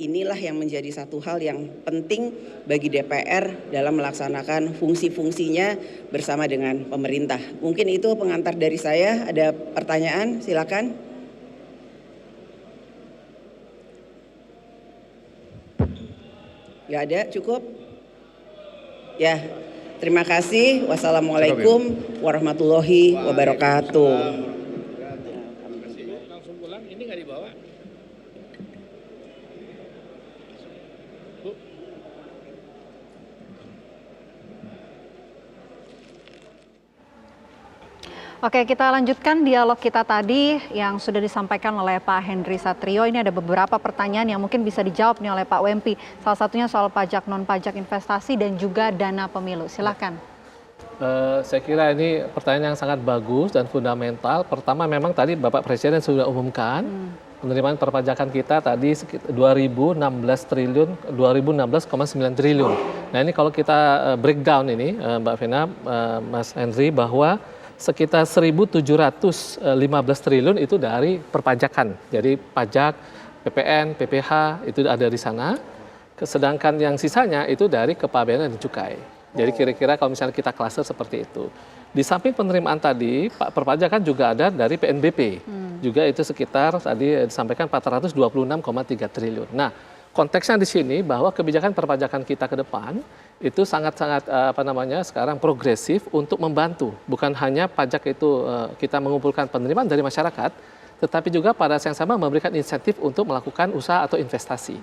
inilah yang menjadi satu hal yang penting bagi DPR dalam melaksanakan fungsi-fungsinya bersama dengan pemerintah. Mungkin itu pengantar dari saya. Ada pertanyaan? Silakan. Nggak ada, cukup? Ya, terima kasih. Wassalamualaikum warahmatullahi wabarakatuh. Langsung pulang, ini nggak dibawa. Bu. Oke, kita lanjutkan dialog kita tadi yang sudah disampaikan oleh Pak Henry Satrio. Ini ada beberapa pertanyaan yang mungkin bisa dijawab nih oleh Pak Wempi. Salah satunya soal pajak non-pajak investasi dan juga dana pemilu. Silakan. Saya kira ini pertanyaan yang sangat bagus dan fundamental. Pertama memang tadi Bapak Presiden sudah umumkan penerimaan perpajakan kita tadi 2016 triliun, 2016,9 triliun. Nah ini kalau kita breakdown ini Mbak Vena, Mas Henry, bahwa sekitar 1.715 triliun itu dari perpajakan. Jadi pajak, PPN, PPH itu ada di sana. Sedangkan yang sisanya itu dari kepabeanan dan cukai. Jadi kira-kira kalau misalnya kita klaster seperti itu. Di samping penerimaan tadi, perpajakan juga ada dari PNBP. Juga itu sekitar tadi disampaikan 426,3 triliun. Nah, konteksnya di sini bahwa kebijakan perpajakan kita ke depan itu sangat-sangat sekarang progresif untuk membantu. Bukan hanya pajak itu kita mengumpulkan penerimaan dari masyarakat, tetapi juga pada saat yang sama memberikan insentif untuk melakukan usaha atau investasi.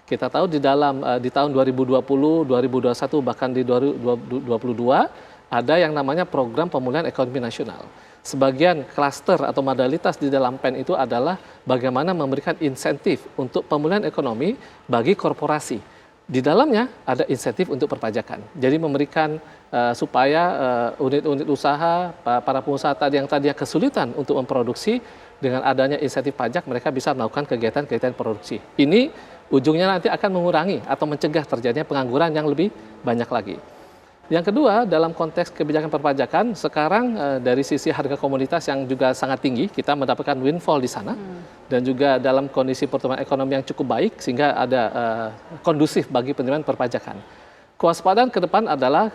Kita tahu di tahun 2020, 2021 bahkan di 2022 ada yang namanya program pemulihan ekonomi nasional. Sebagian klaster atau modalitas di dalam PEN itu adalah bagaimana memberikan insentif untuk pemulihan ekonomi bagi korporasi. Di dalamnya ada insentif untuk perpajakan. Jadi memberikan supaya unit-unit usaha, para pengusaha yang tadinya kesulitan untuk memproduksi, dengan adanya insentif pajak mereka bisa melakukan kegiatan-kegiatan produksi. Ini ujungnya nanti akan mengurangi atau mencegah terjadinya pengangguran yang lebih banyak lagi. Yang kedua, dalam konteks kebijakan perpajakan, sekarang dari sisi harga komoditas yang juga sangat tinggi, kita mendapatkan windfall di sana. Dan juga dalam kondisi pertumbuhan ekonomi yang cukup baik, sehingga ada kondusif bagi penerimaan perpajakan. Kewaspadaan ke depan adalah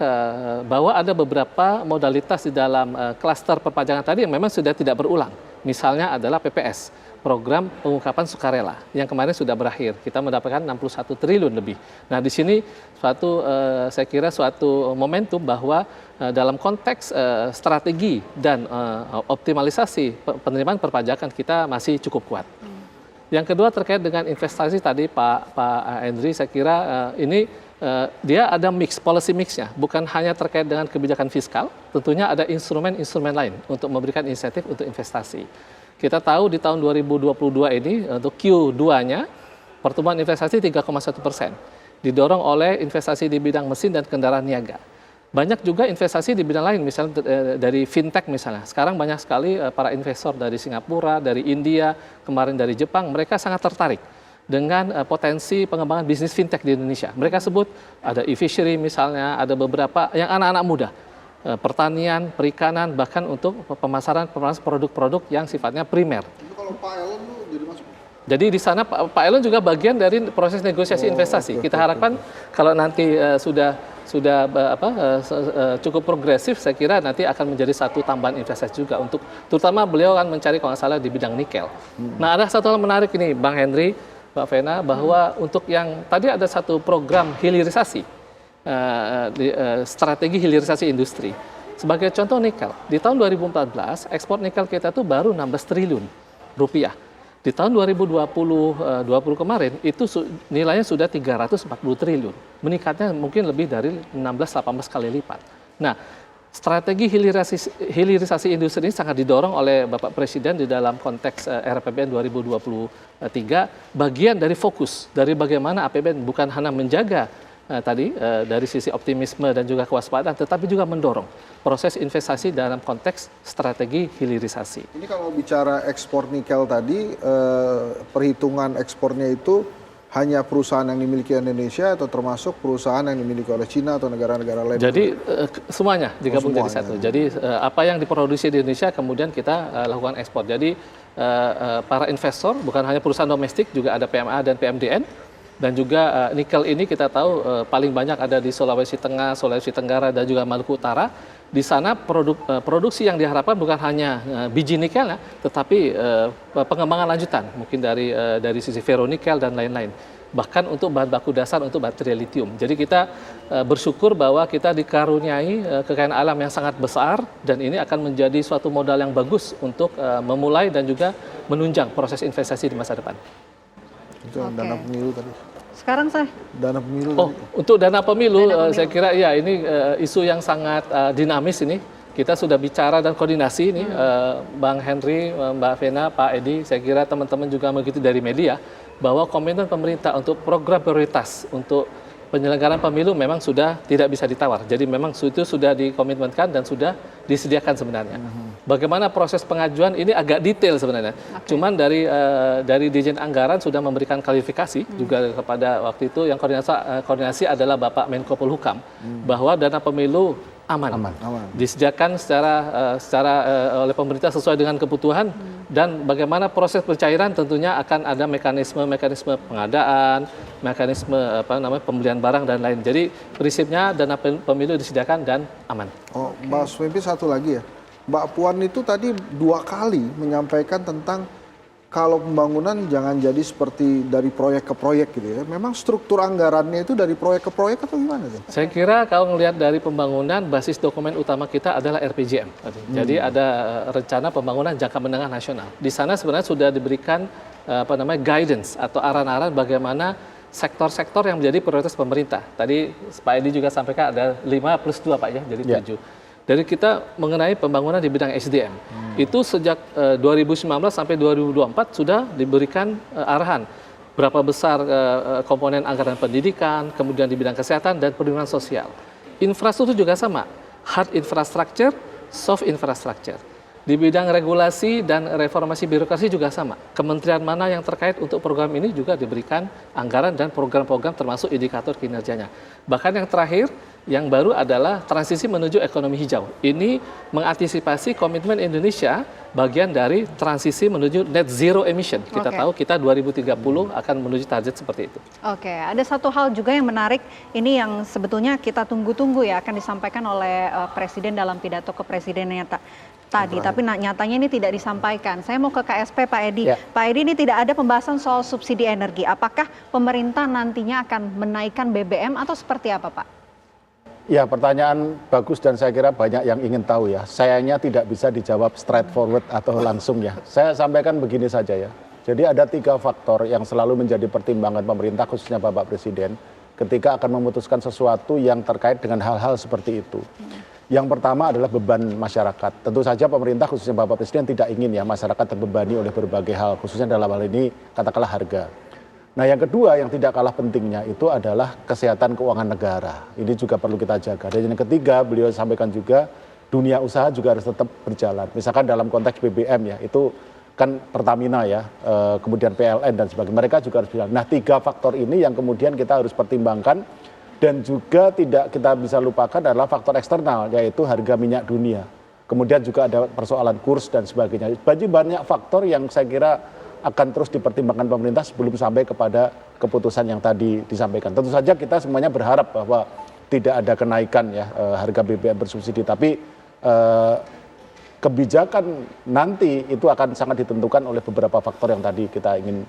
bahwa ada beberapa modalitas di dalam klaster perpajakan tadi yang memang sudah tidak berulang. Misalnya adalah PPS, program pengungkapan sukarela yang kemarin sudah berakhir. Kita mendapatkan 61 triliun lebih. Nah, di sini saya kira suatu momentum bahwa dalam konteks strategi dan optimalisasi penerimaan perpajakan kita masih cukup kuat. Yang kedua terkait dengan investasi tadi Pak Henry, saya kira ini dia ada policy mixnya, bukan hanya terkait dengan kebijakan fiskal, tentunya ada instrumen-instrumen lain untuk memberikan insentif untuk investasi. Kita tahu di tahun 2022 ini untuk Q2-nya pertumbuhan investasi 3,1%, didorong oleh investasi di bidang mesin dan kendaraan niaga. Banyak juga investasi di bidang lain, misalnya dari fintech misalnya. Sekarang banyak sekali para investor dari Singapura, dari India, kemarin dari Jepang, mereka sangat tertarik dengan potensi pengembangan bisnis fintech di Indonesia. Mereka sebut ada e-fishery misalnya, ada beberapa yang anak-anak muda. Pertanian, perikanan, bahkan untuk pemasaran produk-produk yang sifatnya primer. Itu kalau Pak Elon tuh jadi masuk? Jadi di sana Pak Elon juga bagian dari proses negosiasi investasi. Kita harapkan kalau nanti sudah cukup progresif, saya kira nanti akan menjadi satu tambahan investasi juga untuk, terutama beliau akan mencari kalau nggak salah di bidang nikel. Nah, ada satu hal menarik ini, Bang Henry, Mbak Vena, bahwa untuk yang tadi ada satu program hilirisasi. Strategi hilirisasi industri. Sebagai contoh nikel, di tahun 2014 ekspor nikel kita itu baru 16 triliun rupiah. Di tahun 2020 kemarin itu nilainya sudah 340 triliun. Meningkatnya mungkin lebih dari 16-18 kali lipat. Nah, strategi hilirisasi industri ini sangat didorong oleh Bapak Presiden di dalam konteks RAPBN 2023, bagian dari fokus dari bagaimana APBN bukan hanya menjaga dari sisi optimisme dan juga kewaspadaan, tetapi juga mendorong proses investasi dalam konteks strategi hilirisasi. Ini kalau bicara ekspor nikel tadi, perhitungan ekspornya itu hanya perusahaan yang dimiliki Indonesia atau termasuk perusahaan yang dimiliki oleh Cina atau negara-negara lain? Jadi semuanya digabung jadi satu. Jadi apa yang diproduksi di Indonesia kemudian kita lakukan ekspor. Jadi para investor bukan hanya perusahaan domestik, juga ada PMA dan PMDN. Dan juga nikel ini kita tahu paling banyak ada di Sulawesi Tengah, Sulawesi Tenggara, dan juga Maluku Utara. Di sana produksi yang diharapkan bukan hanya biji nikelnya, tetapi pengembangan lanjutan, mungkin dari sisi ferronikel dan lain-lain. Bahkan untuk bahan baku dasar untuk baterai lithium. Jadi kita bersyukur bahwa kita dikaruniai kekayaan alam yang sangat besar, dan ini akan menjadi suatu modal yang bagus untuk memulai dan juga menunjang proses investasi di masa depan. Itu dana pemilu tadi. Sekarang saya Dana pemilu. Untuk dana pemilu, saya kira ya ini isu yang sangat dinamis ini. Kita sudah bicara dan koordinasi ini, Bang Henry, Mbak Vena, Pak Edi, saya kira teman-teman juga mengikuti dari media, bahwa komitmen pemerintah untuk program prioritas untuk penyelenggaraan pemilu memang sudah tidak bisa ditawar. Jadi memang itu sudah dikomitmenkan dan sudah disediakan sebenarnya. Bagaimana proses pengajuan ini agak detail sebenarnya. Cuman dari Dirjen Anggaran sudah memberikan klarifikasi juga kepada waktu itu yang koordinasi adalah Bapak Menko Polhukam, bahwa dana pemilu aman. Disediakan secara oleh pemerintah sesuai dengan kebutuhan, dan bagaimana proses pencairan tentunya akan ada mekanisme pengadaan, mekanisme pembelian barang dan lain. Jadi prinsipnya dana pemilu disediakan dan aman. Mbak Swempi, satu lagi ya. Mbak Puan itu tadi 2 kali menyampaikan tentang kalau pembangunan jangan jadi seperti dari proyek ke proyek gitu ya. Memang struktur anggarannya itu dari proyek ke proyek atau gimana sih? Saya kira kalau melihat dari pembangunan, basis dokumen utama kita adalah RPJM. Jadi ada rencana pembangunan jangka menengah nasional. Di sana sebenarnya sudah diberikan guidance atau arahan-arahan bagaimana sektor-sektor yang menjadi prioritas pemerintah. Tadi Pak Edi juga sampaikan ada 5+2 Pak ya, jadi 7. Dari kita mengenai pembangunan di bidang SDM, itu sejak 2019 sampai 2024 sudah diberikan arahan berapa besar komponen anggaran pendidikan, kemudian di bidang kesehatan dan perlindungan sosial. Infrastruktur juga sama, hard infrastructure, soft infrastructure. Di bidang regulasi dan reformasi birokrasi juga sama. Kementerian mana yang terkait untuk program ini juga diberikan anggaran dan program-program termasuk indikator kinerjanya. Bahkan yang terakhir, yang baru adalah transisi menuju ekonomi hijau. Ini mengantisipasi komitmen Indonesia bagian dari transisi menuju net zero emission. Kita tahu kita 2030 akan menuju target seperti itu. Oke, ada satu hal juga yang menarik, ini yang sebetulnya kita tunggu-tunggu ya, akan disampaikan oleh Presiden dalam pidato kepresidenannya tadi, tapi nyatanya ini tidak disampaikan. Saya mau ke KSP Pak Edi. Pak Edi, ini tidak ada pembahasan soal subsidi energi. Apakah pemerintah nantinya akan menaikkan BBM atau seperti apa Pak? Ya, pertanyaan bagus dan saya kira banyak yang ingin tahu ya. Sayangnya tidak bisa dijawab straightforward atau langsung ya. Saya sampaikan begini saja ya. Jadi ada 3 faktor yang selalu menjadi pertimbangan pemerintah, khususnya Bapak Presiden, ketika akan memutuskan sesuatu yang terkait dengan hal-hal seperti itu. Yang pertama adalah beban masyarakat. Tentu saja pemerintah, khususnya Bapak Presiden, tidak ingin ya masyarakat terbebani oleh berbagai hal, khususnya dalam hal ini katakanlah harga. Nah, yang kedua yang tidak kalah pentingnya itu adalah kesehatan keuangan negara. Ini juga perlu kita jaga. Dan yang ketiga, beliau sampaikan juga dunia usaha juga harus tetap berjalan. Misalkan dalam konteks BBM ya, itu kan Pertamina ya, kemudian PLN dan sebagainya. Mereka juga harus berjalan. Nah, 3 faktor ini yang kemudian kita harus pertimbangkan, dan juga tidak kita bisa lupakan adalah faktor eksternal, yaitu harga minyak dunia. Kemudian juga ada persoalan kurs dan sebagainya. Jadi banyak faktor yang saya kira akan terus dipertimbangkan pemerintah sebelum sampai kepada keputusan yang tadi disampaikan. Tentu saja kita semuanya berharap bahwa tidak ada kenaikan ya harga BBM bersubsidi, tapi kebijakan nanti itu akan sangat ditentukan oleh beberapa faktor yang tadi kita ingin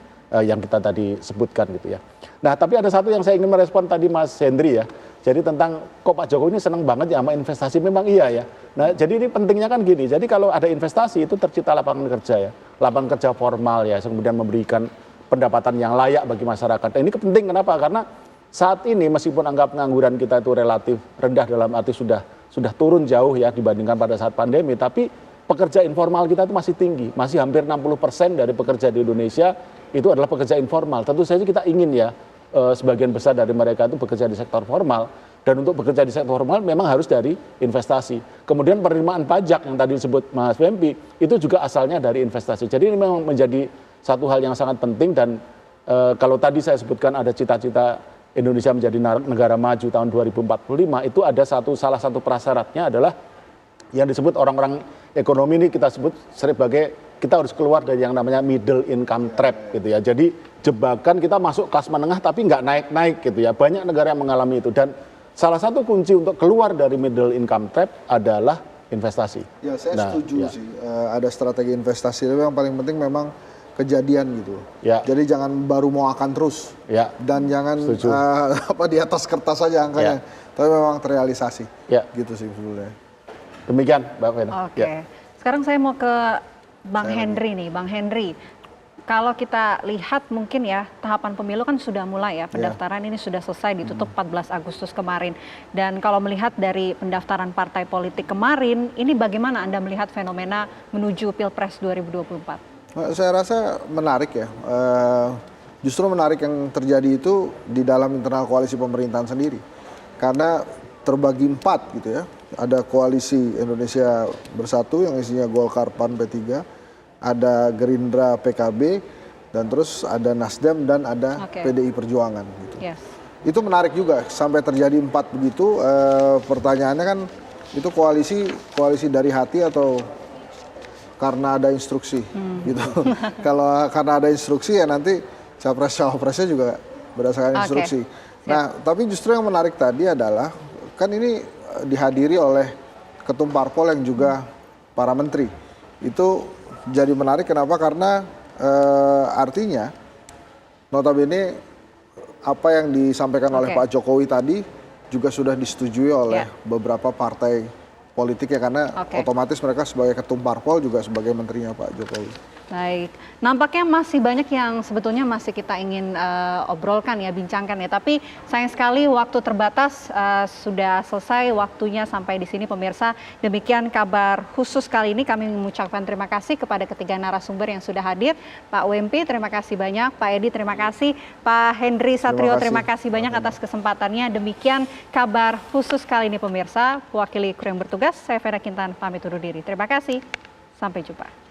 yang kita tadi sebutkan gitu ya. Nah, tapi ada satu yang saya ingin merespon tadi Mas Hendri ya. Jadi tentang kok Pak Jokowi ini senang banget ya sama investasi, memang iya ya. Nah, jadi ini pentingnya kan gini, jadi kalau ada investasi itu tercipta lapangan kerja ya. Lapangan kerja formal ya, kemudian memberikan pendapatan yang layak bagi masyarakat. Nah, ini penting kenapa? Karena saat ini meskipun angka pengangguran kita itu relatif rendah dalam arti sudah turun jauh ya dibandingkan pada saat pandemi, tapi pekerja informal kita itu masih tinggi, masih hampir 60% dari pekerja di Indonesia itu adalah pekerja informal. Tentu saja kita ingin ya sebagian besar dari mereka itu bekerja di sektor formal, dan untuk bekerja di sektor formal memang harus dari investasi. Kemudian penerimaan pajak yang tadi disebut Mas Wempi itu juga asalnya dari investasi. Jadi ini memang menjadi satu hal yang sangat penting, dan kalau tadi saya sebutkan ada cita-cita Indonesia menjadi negara maju tahun 2045, itu ada salah satu prasyaratnya adalah yang disebut orang-orang ekonomi ini kita sebut sebagai kita harus keluar dari yang namanya middle income trap gitu ya. Jadi jebakan kita masuk kelas menengah tapi nggak naik-naik gitu ya. Banyak negara yang mengalami itu dan salah satu kunci untuk keluar dari middle income trap adalah investasi. Ya saya setuju sih ada strategi investasi, tapi yang paling penting memang kejadian gitu. Ya. Jadi jangan baru mau akan terus. Ya. Dan jangan di atas kertas saja angkanya, tapi memang terrealisasi. Ya. Gitu sih sebetulnya. Demikian, Mbak Vena. Oke. Sekarang saya mau ke Bang Henry nih, Bang Henry. Kalau kita lihat mungkin ya tahapan pemilu kan sudah mulai ya, pendaftaran ini sudah selesai ditutup 14 Agustus kemarin. Dan kalau melihat dari pendaftaran partai politik kemarin, ini bagaimana Anda melihat fenomena menuju Pilpres 2024? Saya rasa menarik ya. Justru menarik yang terjadi itu di dalam internal koalisi pemerintahan sendiri. Karena terbagi 4 gitu ya. Ada koalisi Indonesia Bersatu yang isinya Golkar, PAN, P3, ada Gerindra, PKB, dan terus ada Nasdem dan ada PDI Perjuangan gitu. Yes. Itu menarik juga sampai terjadi 4 begitu. Pertanyaannya kan itu koalisi dari hati atau karena ada instruksi gitu. Kalau karena ada instruksi ya nanti capres-cawapresnya juga berdasarkan instruksi. Nah, tapi justru yang menarik tadi adalah kan ini dihadiri oleh ketum parpol yang juga para menteri. Itu jadi menarik kenapa? Karena artinya notabene apa yang disampaikan oleh Pak Jokowi tadi juga sudah disetujui oleh beberapa partai politik ya, karena otomatis mereka sebagai ketum parpol juga sebagai menterinya Pak Jokowi. Baik, nampaknya masih banyak yang sebetulnya masih kita ingin obrolkan ya, bincangkan ya. Tapi sayang sekali waktu terbatas, sudah selesai waktunya sampai di sini pemirsa. Demikian kabar khusus kali ini, kami mengucapkan terima kasih kepada ketiga narasumber yang sudah hadir. Pak Wempi, terima kasih banyak. Pak Edi, terima kasih. Pak Henry Satrio, terima kasih banyak atas kesempatannya. Demikian kabar khusus kali ini pemirsa. Wakili kru yang bertugas, saya Vera Kintan pamit undur diri. Terima kasih, sampai jumpa.